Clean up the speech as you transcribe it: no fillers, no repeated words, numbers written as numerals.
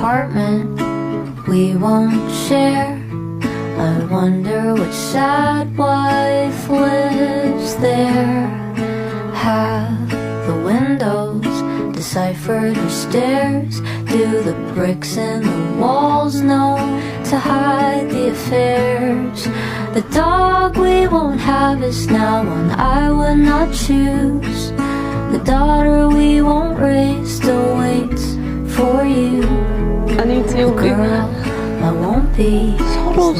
apartment we won't share. I wonder which sad wife lives there. Have the windows deciphered her stairs? Do the bricks in the walls know to hide the affairs? The dog we won't have is now one I would not choose. The daughter we won't raise still waits for you. 아니, The girl I won't be. 서로